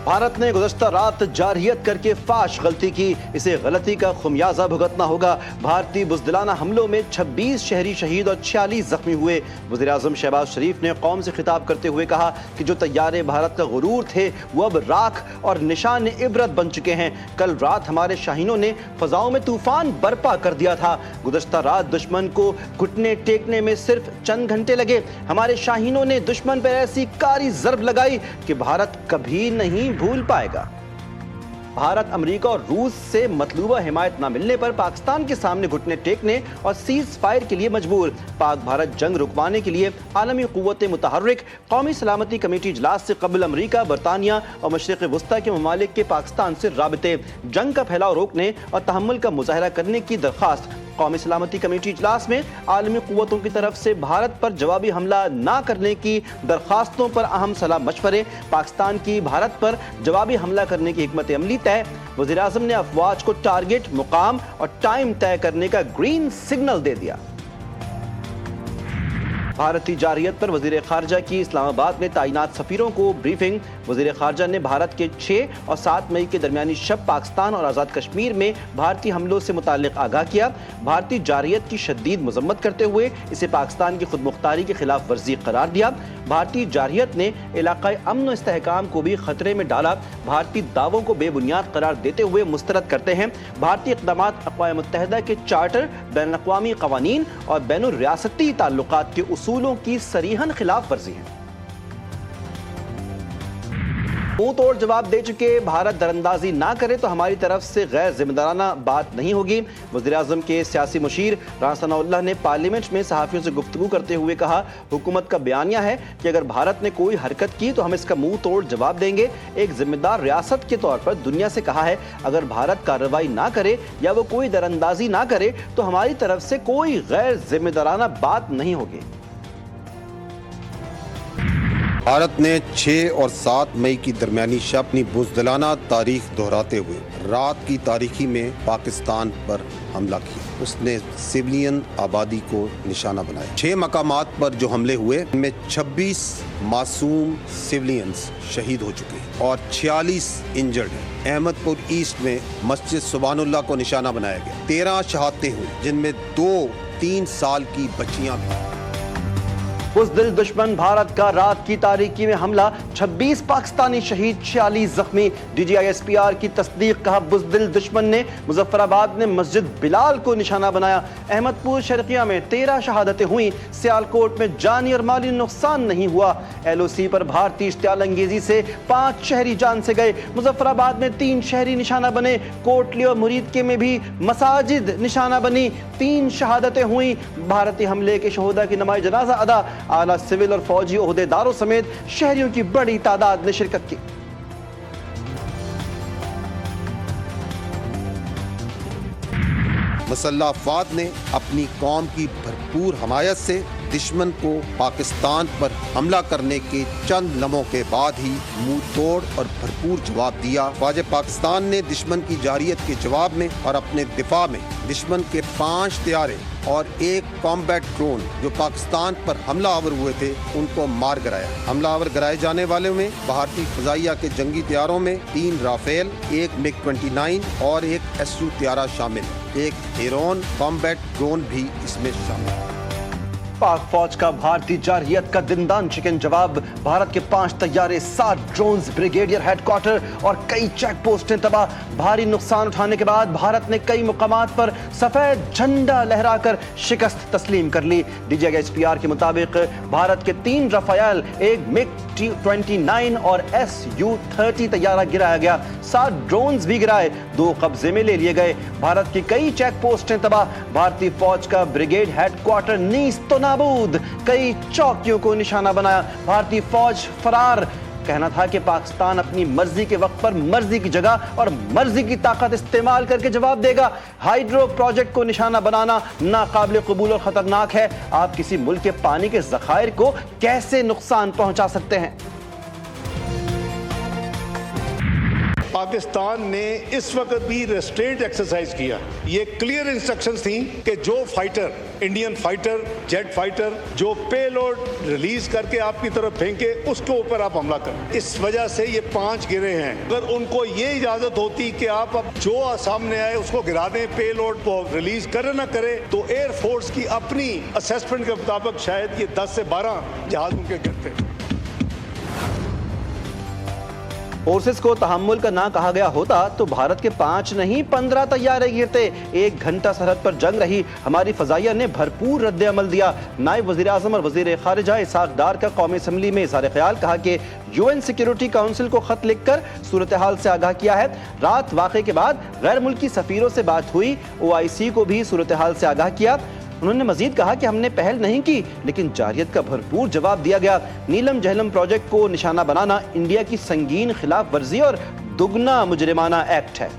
भारत ने गुज़श्ता रात जारहियत करके फाश गलती की, इसे गलती का खुमियाजा भुगतना होगा। भारतीय बुज़दिलाना हमलों में 26 शहरी शहीद और 46 जख्मी हुए। वज़ीर-ए-आज़म शहबाज शरीफ ने कौम से खिताब करते हुए कहा कि जो तैयारे भारत का गुरूर थे वो अब राख और निशान इबरत बन चुके हैं। कल रात हमारे शाहीनों ने फजाओं में तूफान बर्पा कर दिया था। गुज़श्ता रात दुश्मन को घुटने टेकने में सिर्फ चंद घंटे लगे। हमारे शाहीनों ने दुश्मन पर ऐसी कारी ज़रब लगाई कि भारत कभी नहीं भूल पाएगा। भारत अमेरिका और रूस से मतलूबा हिमायत न मिलने पर पाकिस्तान के सामने घुटने टेकने और सीज फायर के लिए मजबूर। पाक भारत जंग रुकवाने के लिए आलमी कुव्वतें मुतहर्रिक। कौमी सलामती कमेटी इजलास से कबल अमेरिका, बरतानिया और मशरिक़ वस्ता के ममालिक के पाकिस्तान से राबते। जंग का फैलाव रोकने और तहम्मुल का मुजाहरा करने की दरख्वास्त। कौमी सलामती कमेटी इजलास में आलमी कुव्वतों की तरफ से भारत पर जवाबी हमला ना करने की दरख्वास्तों पर अहम सलाह मशवरे। पाकिस्तान की भारत पर जवाबी हमला करने की हिकमत अमली तय। वज़ीर-ए-आज़म ने अफवाज को टारगेट, मुकाम और टाइम तय करने का ग्रीन सिग्नल दे दिया। भारतीय जारहियत पर वज़ीर ख़ारजा की इस्लामाबाद में तैनात सफ़ीरों को ब्रीफिंग। वज़ीर ख़ारजा ने भारत के 6 और 7 मई के दरमियानी शब पाकिस्तान और आज़ाद कश्मीर में भारतीय हमलों से मुताल्लिक़ आगाह किया। भारतीय जारहियत की शदीद मज़म्मत करते हुए इसे पाकिस्तान की खुद मुख्तारी की खिलाफ वर्जी करार दिया। भारतीय जारहियत ने इलाक़ाई अमन और इस्तेहकाम को भी खतरे में डाला। भारतीय दावों को बेबुनियाद करार देते हुए मुस्तरद करते हैं। भारतीय इक़दामात अक़वाम मुत्तहिदा के चार्टर, बैनुल-अक़वामी क़वानीन और बैनुर-रियासती ताल्लुक़ात के उसूलों की सरीहन खिलाफ वर्जी है। मुंह तोड़ जवाब दे चुके भारत दरअंदाजी ना करे तो हमारी तरफ से गैर जिम्मेदाराना बात नहीं होगी। वज़ीर-ए-आज़म के सियासी मुशीर राना सनाउल्लाह ने पार्लियामेंट में सहाफ़ियों से गुफ्तगू करते हुए कहा, हुकूमत का बयानिया है कि अगर भारत ने कोई हरकत की तो हम इसका मुंह तोड़ जवाब देंगे। एक जिम्मेदार रियासत के तौर पर दुनिया से कहा है, अगर भारत कार्रवाई ना करे या वो कोई दरअंदाजी ना करे तो हमारी तरफ से कोई गैर जिम्मेदाराना बात नहीं होगी। भारत ने 6 और 7 मई की दरमियानी शब अपनी बुज़दिलाना तारीख दोहराते हुए रात की तारीखी में पाकिस्तान पर हमला किया। उसने सिविलियन आबादी को निशाना बनाया। 6 मकामात पर जो हमले हुए उनमें 26 मासूम सिविलियंस शहीद हो चुके हैं और 46 इंजर्ड हैं। अहमदपुर ईस्ट में मस्जिद सुभानुल्लाह को निशाना बनाया गया। 13 शहादतें हुई जिनमें 2-3 साल की बच्चियां भी। बुज़दिल दुश्मन भारत का रात की तारीकी में हमला, 26 पाकिस्तानी शहीद, 46 जख्मी। DGI-SPR की तस्दीक। कहा, बुज़दिल दुश्मन ने मुजफ्फराबाद में मस्जिद बिलाल को निशाना बनाया। अहमदपुर शर्किया में 13 शहादतें हुई। सियालकोट में जानी और माली नुकसान नहीं हुआ। LOC पर भारतीय इश्तियाल अंगेजी से 5 शहरी जान से गए। मुजफ्फराबाद में 3 शहरी निशाना बने। कोटली और मुरीदके में भी मसाजिद निशाना बनी। 3 शहादतें हुई। भारतीय हमले के शहोदा की नमाज़ जनाजा अदा। आला सिविल और फौजी ओहदेदारों समेत शहरियों की बड़ी तादाद ने शिरकत की। मुसल्लह अफ़वाद ने अपनी कौम की भरपूर हमायत से दुश्मन को पाकिस्तान पर हमला करने के चंद लम्हों के बाद ही मुंह तोड़ और भरपूर जवाब दिया। फ़ौज पाकिस्तान ने दुश्मन की जारहियत के जवाब में और अपने दिफा में दुश्मन के 5 तैयारे और 1 कॉम्बैट ड्रोन जो पाकिस्तान पर हमला आवर हुए थे उनको मार गिराया। हमला आवर गिराए जाने वाले में भारतीय फ़ज़ाइया के जंगी तैयारों में 3 राफेल, 1 MiG-29 और 1 SU तैयारा शामिल। एक हेरोन कॉम्बैट ड्रोन भी इसमें शामिल है। पाक फौज का भारतीय जारहियत का दिनदान चिकन जवाब। भारत के 5 तैयारे, 7 ड्रोन्स, ब्रिगेडियर हेडक्वार्टर और कई चेक पोस्टें तबाह। भारी नुकसान उठाने के बाद भारत ने कई मुकामात पर सफेद झंडा लहराकर शिकस्त तस्लीम कर ली। DGI-SPR के मुताबिक भारत के 3 रफायल, 1 MiG-29 और SU-30 तैयारा गिराया गया। 7 ड्रोन्स भी गिराए, 2 कब्जे में ले लिए गए। भारत की कई चेक पोस्टें तबाह। भारतीय फौज का ब्रिगेड हेडक्वार्टर नीस तो नाबूद। कई चौकियों को निशाना बनाया। भारतीय फौज फरार। कहना था कि पाकिस्तान अपनी मर्जी के वक्त पर मर्जी की जगह और मर्जी की ताकत इस्तेमाल करके जवाब देगा। हाइड्रो प्रोजेक्ट को निशाना बनाना नाकाबिल कबूल और खतरनाक है। आप किसी मुल्क के पानी के ज़खायर को कैसे नुकसान पहुंचा सकते हैं? पाकिस्तान ने इस वक्त भी रेस्ट्रेंट एक्सरसाइज किया। ये क्लियर इंस्ट्रक्शंस थी कि जो fighter, Indian fighter, jet fighter जो पेलोड रिलीज करके आपकी तरफ फेंके उसके ऊपर आप हमला करें। इस वजह से ये 5 गिरे हैं। अगर उनको ये इजाजत होती कि आप अब जो सामने आए उसको गिरा दें, पेलोड को रिलीज करे ना करे, तो एयर फोर्स की अपनी असेसमेंट के मुताबिक शायद ये 10 से 12 जहाज उनके गिरते। फोर्सेस को तहम्मुल का ना कहा गया होता तो भारत के 5 नहीं 15 तैयारे गिरते। 1 घंटा सरहद पर जंग रही, हमारी फजाइया ने भरपूर रद्द अमल दिया। नायब वजीर आजम और वजीर खारिजा इसहाक डार का कौमी असम्बली में इज़हार ख्याल, कहा कि UN सिक्योरिटी काउंसिल को खत लिखकर सूरत हाल से आगाह किया है। रात वाक़े के बाद गैर मुल्की सफ़ीरों से बात हुई, OIC को भी सूरत हाल से आगाह किया। उन्होंने मजीद कहा कि हमने पहल नहीं की लेकिन जारियत का भरपूर जवाब दिया गया। नीलम जहलम प्रोजेक्ट को निशाना बनाना इंडिया की संगीन खिलाफ वर्जी और दुगना मुजरिमाना एक्ट है।